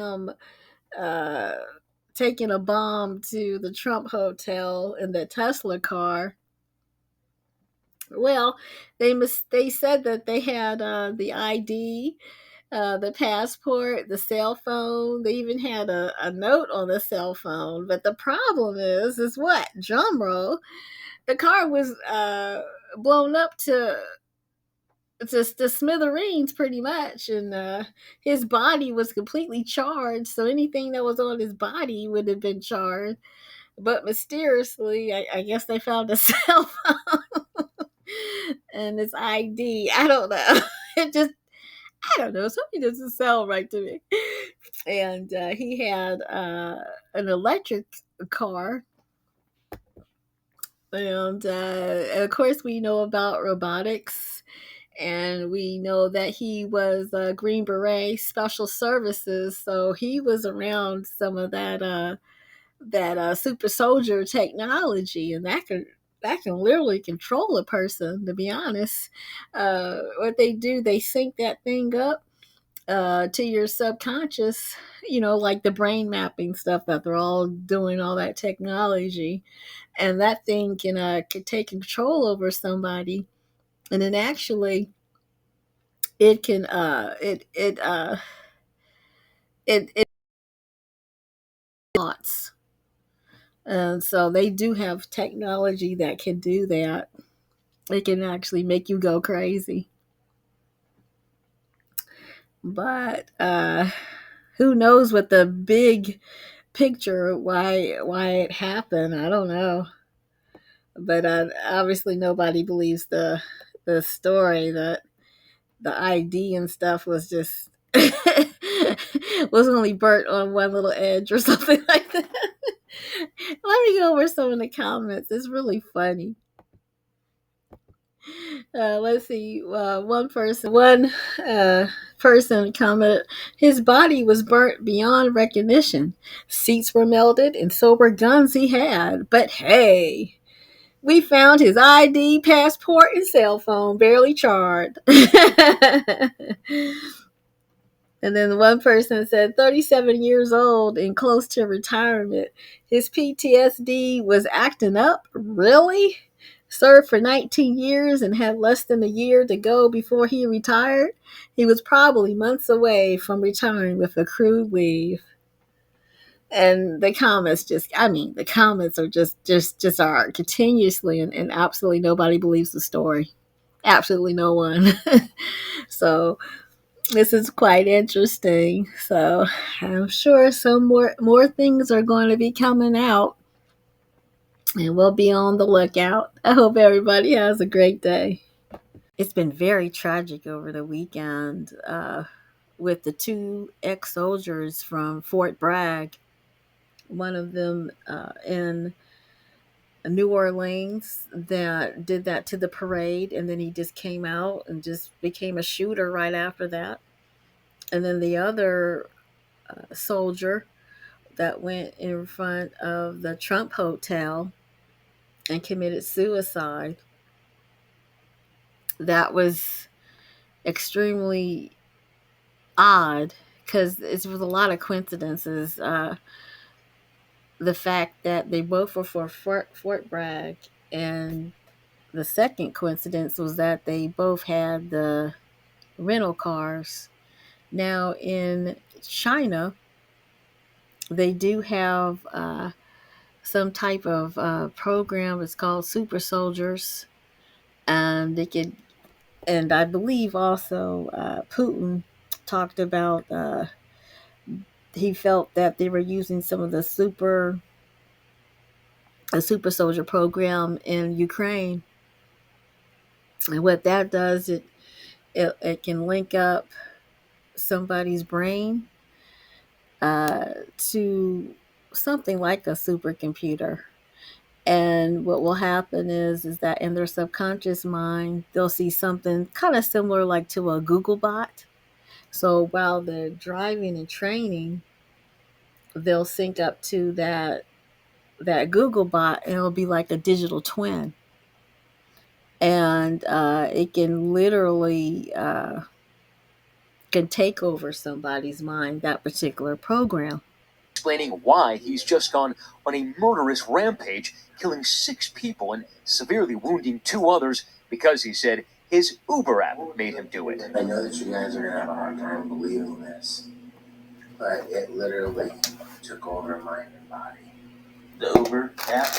him uh, taking a bomb to the Trump hotel in the Tesla car. Well, they said that they had the ID, the passport, the cell phone. They even had a note on the cell phone. But the problem is what? Drum roll. The car was blown up to just the smithereens pretty much, and his body was completely charred, so anything that was on his body would have been charred. But mysteriously, I guess they found a cell phone and his ID. I don't know. It just, I don't know, something doesn't sound right to me. And he had an electric car. And of course, we know about robotics, and we know that he was a Green Beret Special Services, so he was around some of that super soldier technology, and that can literally control a person. To be honest, what they do, they sync that thing up to your subconscious. Like the brain mapping stuff that they're all doing, all that technology, and that thing can take control over somebody, and then actually it can it thoughts. And so they do have technology that can do that. It can actually make you go crazy. But who knows what the big picture, why it happened? I don't know. But obviously nobody believes the story that the ID and stuff was just was only burnt on one little edge or something like that. Let me go over some of the comments. It's really funny. Let's see. One person commented, his body was burnt beyond recognition. Seats were melted, and so were guns he had. But hey, we found his ID, passport, and cell phone barely charred. And then one person said, 37 years old and close to retirement. His PTSD was acting up? Really? Served for 19 years and had less than a year to go before he retired? He was probably months away from retiring with accrued leave. And the comments the comments are just are continuously, and absolutely nobody believes the story. Absolutely no one. So this is quite interesting. So I'm sure some more things are going to be coming out, and we'll be on the lookout. I hope everybody has a great day. It's been very tragic over the weekend with the two ex-soldiers from Fort Bragg. One of them in New Orleans that did that to the parade, and then he just came out and just became a shooter right after that. And then the other soldier that went in front of the Trump hotel and committed suicide. That was extremely odd because it was a lot of coincidences. The fact that they both were for Fort Bragg, and the second coincidence was that they both had the rental cars. Now in China, they do have some type of program. It's called Super Soldiers, and they could, and I believe also Putin talked about. He felt that they were using some of the super soldier program in Ukraine, and what that does, it can link up somebody's brain to something like a supercomputer. And what will happen is that in their subconscious mind, they'll see something kind of similar like to a Google bot. So while they're driving and training, they'll sync up to that Google bot, and it'll be like a digital twin. And it can literally can take over somebody's mind, that particular program. Explaining why he's just gone on a murderous rampage, killing 6 people and severely wounding 2 others because he said his Uber app made him do it. I know that you guys are going to have a hard time believing this, but it literally took over mind and body. The Uber app?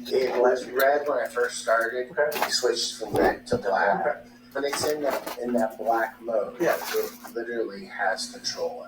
It was red when I first started. We switched from red to black. When it's in that black mode, it literally has control of